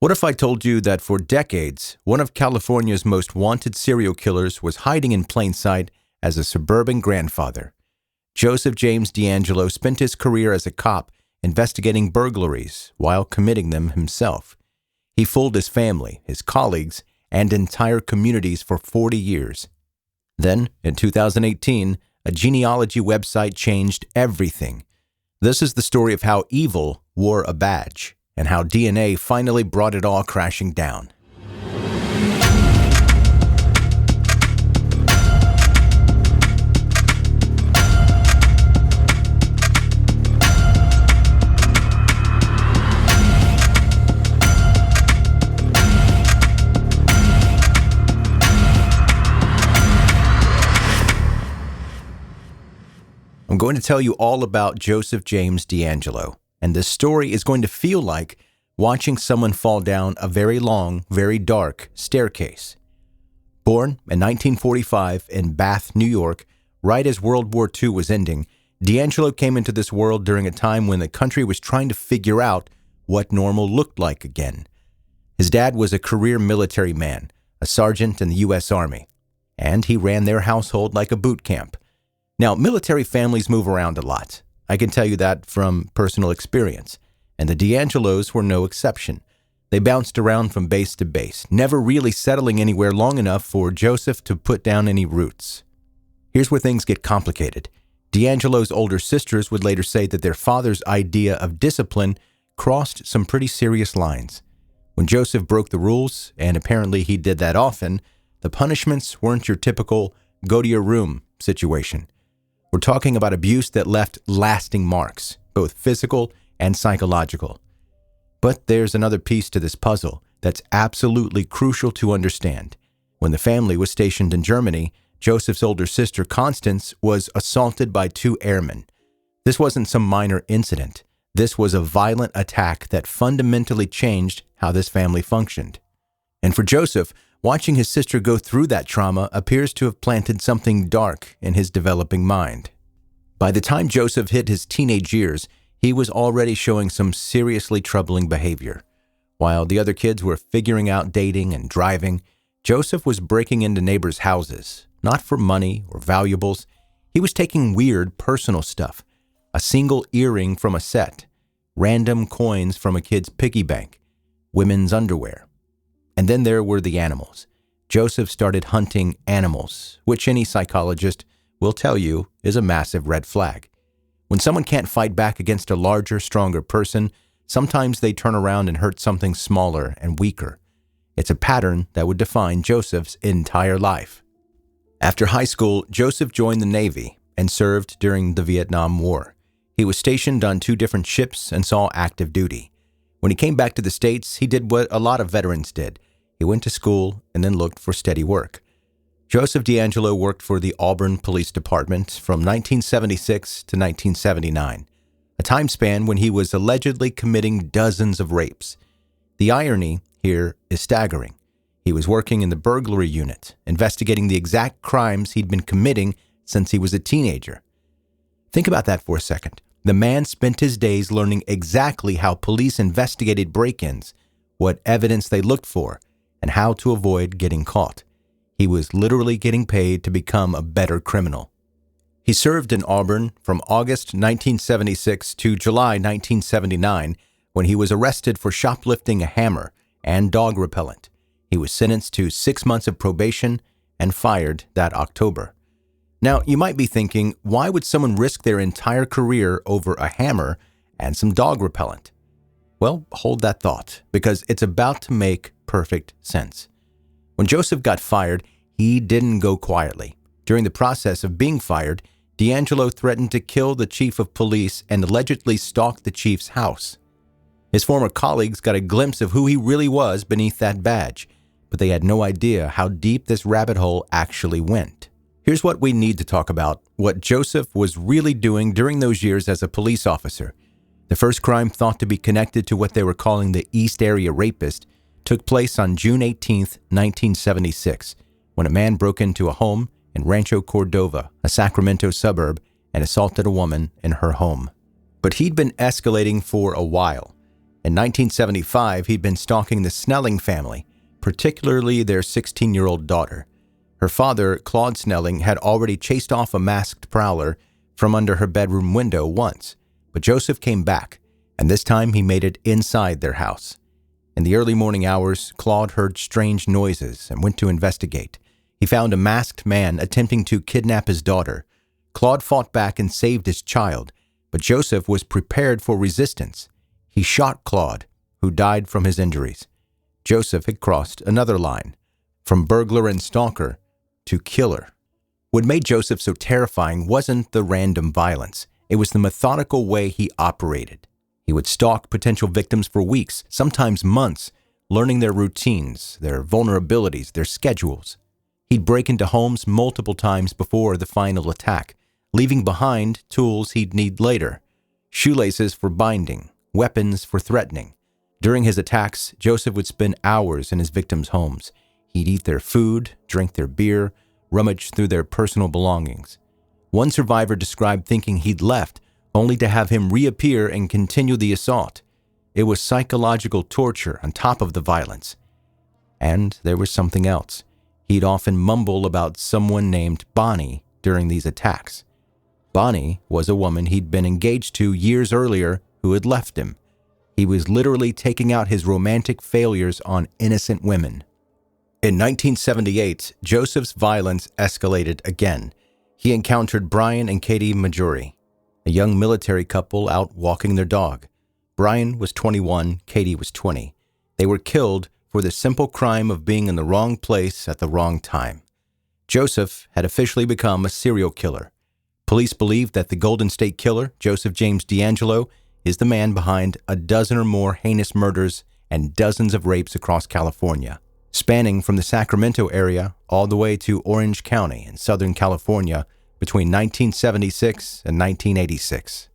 What if I told you that for decades, one of California's most wanted serial killers was hiding in plain sight as a suburban grandfather? Joseph James DeAngelo spent his career as a cop investigating burglaries while committing them himself. He fooled his family, his colleagues, and entire communities for 40 years. Then, in 2018, a genealogy website changed everything. This is the story of how evil wore a badge, and how DNA finally brought it all crashing down. I'm going to tell you all about Joseph James DeAngelo, and this story is going to feel like watching someone fall down a very long, very dark staircase. Born in 1945 in Bath, New York, right as World War II was ending, DeAngelo came into this world during a time when the country was trying to figure out what normal looked like again. His dad was a career military man, a sergeant in the U.S. Army, and he ran their household like a boot camp. Now, military families move around a lot. I can tell you that from personal experience, and the DeAngelos were no exception. They bounced around from base to base, never really settling anywhere long enough for Joseph to put down any roots. Here's where things get complicated. DeAngelo's older sisters would later say that their father's idea of discipline crossed some pretty serious lines. When Joseph broke the rules, and apparently he did that often, the punishments weren't your typical go-to-your-room situation. We're talking about abuse that left lasting marks, both physical and psychological. But there's another piece to this puzzle that's absolutely crucial to understand. When the family was stationed in Germany, Joseph's older sister, Constance, was assaulted by 2 airmen. This wasn't some minor incident. This was a violent attack that fundamentally changed how this family functioned. And for Joseph, watching his sister go through that trauma appears to have planted something dark in his developing mind. By the time Joseph hit his teenage years, he was already showing some seriously troubling behavior. While the other kids were figuring out dating and driving, Joseph was breaking into neighbors' houses, not for money or valuables. He was taking weird personal stuff, a single earring from a set, random coins from a kid's piggy bank, women's underwear. And then there were the animals. Joseph started hunting animals, which any psychologist will tell you is a massive red flag. When someone can't fight back against a larger, stronger person, sometimes they turn around and hurt something smaller and weaker. It's a pattern that would define Joseph's entire life. After high school, Joseph joined the Navy and served during the Vietnam War. He was stationed on 2 different ships and saw active duty. When he came back to the States, he did what a lot of veterans did. He went to school and then looked for steady work. Joseph DeAngelo worked for the Auburn Police Department from 1976 to 1979, a time span when he was allegedly committing dozens of rapes. The irony here is staggering. He was working in the burglary unit, investigating the exact crimes he'd been committing since he was a teenager. Think about that for a second. The man spent his days learning exactly how police investigated break-ins, what evidence they looked for, and how to avoid getting caught. He was literally getting paid to become a better criminal. He served in Auburn from August 1976 to July 1979, when he was arrested for shoplifting a hammer and dog repellent. He was sentenced to 6 months of probation and fired that October. Now, you might be thinking, why would someone risk their entire career over a hammer and some dog repellent? Well, hold that thought, because it's about to make perfect sense. When Joseph got fired, he didn't go quietly. During the process of being fired, DeAngelo threatened to kill the chief of police and allegedly stalked the chief's house. His former colleagues got a glimpse of who he really was beneath that badge, but they had no idea how deep this rabbit hole actually went. Here's what we need to talk about, what Joseph was really doing during those years as a police officer. The first crime thought to be connected to what they were calling the East Area Rapist took place on June 18, 1976, when a man broke into a home in Rancho Cordova, a Sacramento suburb, and assaulted a woman in her home. But he'd been escalating for a while. In 1975, he'd been stalking the Snelling family, particularly their 16-year-old daughter. Her father, Claude Snelling, had already chased off a masked prowler from under her bedroom window once, but Joseph came back, and this time he made it inside their house. In the early morning hours, Claude heard strange noises and went to investigate. He found a masked man attempting to kidnap his daughter. Claude fought back and saved his child, but Joseph was prepared for resistance. He shot Claude, who died from his injuries. Joseph had crossed another line, from burglar and stalker to killer. What made Joseph so terrifying wasn't the random violence. It was the methodical way he operated. He would stalk potential victims for weeks, sometimes months, learning their routines, their vulnerabilities, their schedules. He'd break into homes multiple times before the final attack, leaving behind tools he'd need later: shoelaces for binding, weapons for threatening. During his attacks, Joseph would spend hours in his victims' homes. He'd eat their food, drink their beer, rummage through their personal belongings. One survivor described thinking he'd left, only to have him reappear and continue the assault. It was psychological torture on top of the violence. And there was something else. He'd often mumble about someone named Bonnie during these attacks. Bonnie was a woman he'd been engaged to years earlier who had left him. He was literally taking out his romantic failures on innocent women. In 1978, Joseph's violence escalated again. He encountered Brian and Katie Majuri, a young military couple out walking their dog. Brian was 21, Katie was 20. They were killed for the simple crime of being in the wrong place at the wrong time. Joseph had officially become a serial killer. Police believe that the Golden State Killer, Joseph James DeAngelo, is the man behind a dozen or more heinous murders and dozens of rapes across California, spanning from the Sacramento area all the way to Orange County in Southern California between 1976 and 1986.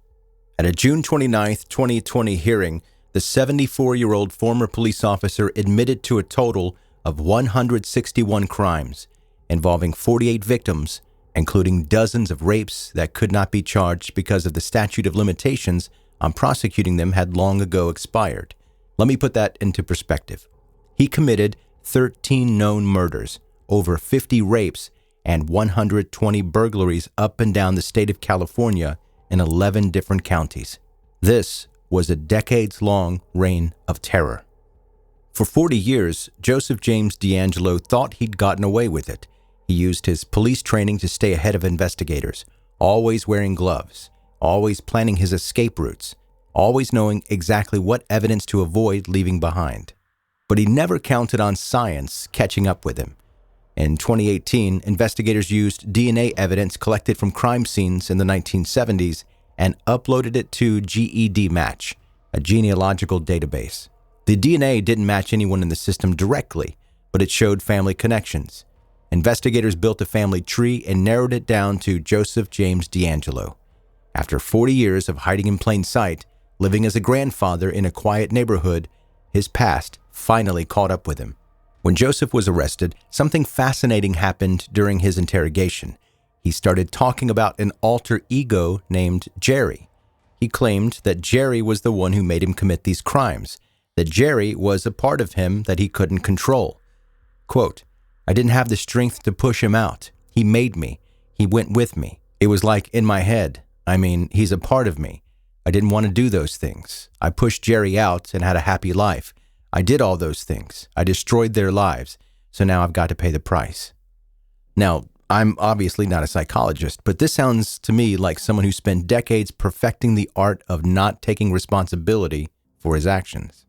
At a June 29, 2020 hearing, the 74-year-old former police officer admitted to a total of 161 crimes, involving 48 victims, including dozens of rapes that could not be charged because of the statute of limitations on prosecuting them had long ago expired. Let me put that into perspective. He committed 13 known murders, over 50 rapes, and 120 burglaries up and down the state of California in 11 different counties. This was a decades-long reign of terror. For 40 years, Joseph James DeAngelo thought he'd gotten away with it. He used his police training to stay ahead of investigators, always wearing gloves, always planning his escape routes, always knowing exactly what evidence to avoid leaving behind. But he never counted on science catching up with him. In 2018, investigators used DNA evidence collected from crime scenes in the 1970s and uploaded it to GED Match, a genealogical database. The DNA didn't match anyone in the system directly, but it showed family connections. Investigators built a family tree and narrowed it down to Joseph James DeAngelo. After 40 years of hiding in plain sight, living as a grandfather in a quiet neighborhood, his past finally caught up with him. When Joseph was arrested, something fascinating happened during his interrogation. He started talking about an alter ego named Jerry. He claimed that Jerry was the one who made him commit these crimes, that Jerry was a part of him that he couldn't control. Quote, "I didn't have the strength to push him out. He made me. He went with me. It was like in my head. I mean, he's a part of me. I didn't want to do those things. I pushed Jerry out and had a happy life. I did all those things. I destroyed their lives. So now I've got to pay the price." Now, I'm obviously not a psychologist, but this sounds to me like someone who spent decades perfecting the art of not taking responsibility for his actions.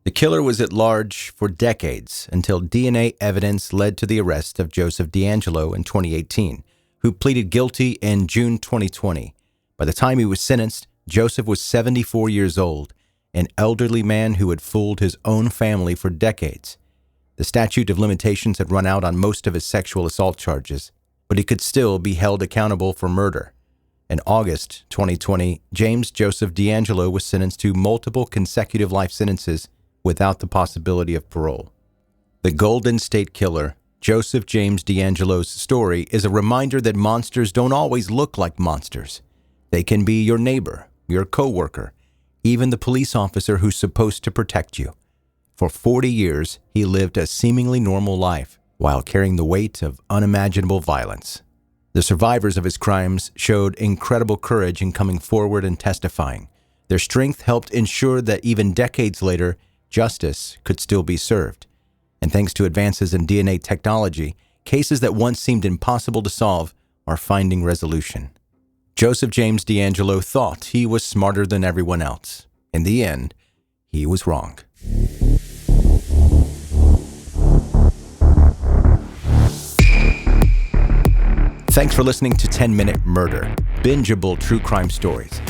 The killer was at large for decades until DNA evidence led to the arrest of Joseph DeAngelo in 2018, who pleaded guilty in June 2020. By the time he was sentenced, Joseph was 74 years old, an elderly man who had fooled his own family for decades. The statute of limitations had run out on most of his sexual assault charges, but he could still be held accountable for murder. In August 2020, James Joseph DeAngelo was sentenced to multiple consecutive life sentences without the possibility of parole. The Golden State Killer, Joseph James DeAngelo's story, is a reminder that monsters don't always look like monsters. They can be your neighbor, your coworker, even the police officer who's supposed to protect you. For 40 years, he lived a seemingly normal life while carrying the weight of unimaginable violence. The survivors of his crimes showed incredible courage in coming forward and testifying. Their strength helped ensure that even decades later, justice could still be served. And thanks to advances in DNA technology, cases that once seemed impossible to solve are finding resolution. Joseph James DeAngelo thought he was smarter than everyone else. In the end, he was wrong. Thanks for listening to 10-Minute Murder, bingeable true crime stories.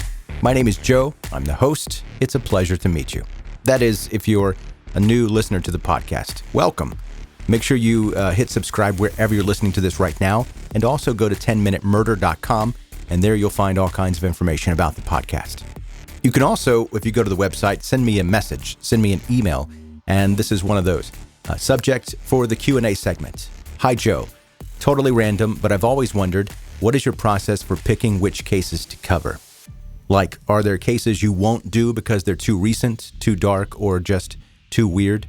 My name is Joe. I'm the host. It's a pleasure to meet you. That is, if you're a new listener to the podcast, welcome. Make sure you hit subscribe wherever you're listening to this right now, and also go to 10minutemurder.com, and there you'll find all kinds of information about the podcast. You can also, if you go to the website, send me a message, send me an email, and this is one of those. Subject for the Q&A segment. Hi, Joe. Totally random, but I've always wondered, what is your process for picking which cases to cover? Like, are there cases you won't do because they're too recent, too dark, or just too weird?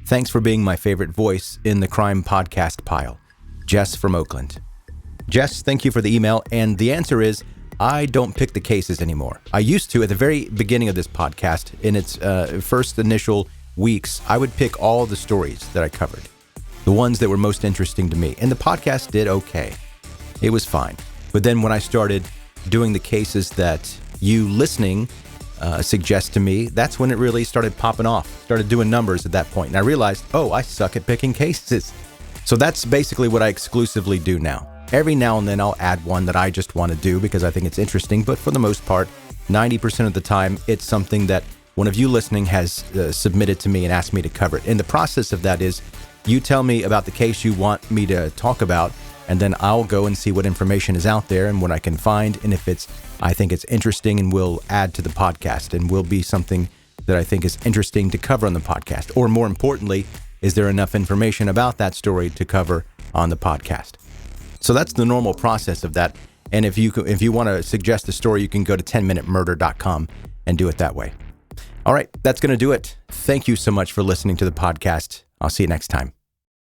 Thanks for being my favorite voice in the crime podcast pile. Jess from Oakland. Jess, thank you for the email, and the answer is, I don't pick the cases anymore. I used to at the very beginning of this podcast. In its first initial weeks, I would pick all the stories that I covered, the ones that were most interesting to me, and the podcast did okay. It was fine. But then when I started doing the cases that you listening suggest to me, that's when it really started popping off, started doing numbers at that point. And I realized, I suck at picking cases. So that's basically what I exclusively do now. Every now and then I'll add one that I just want to do because I think it's interesting. But for the most part, 90% of the time, it's something that one of you listening has submitted to me and asked me to cover it. And the process of that is you tell me about the case you want me to talk about, and then I'll go and see what information is out there and what I can find. And if I think it's interesting and will add to the podcast and will be something that I think is interesting to cover on the podcast. Or more importantly, is there enough information about that story to cover on the podcast? So that's the normal process of that. And if you want to suggest a story, you can go to 10minutemurder.com and do it that way. All right, that's going to do it. Thank you so much for listening to the podcast. I'll see you next time.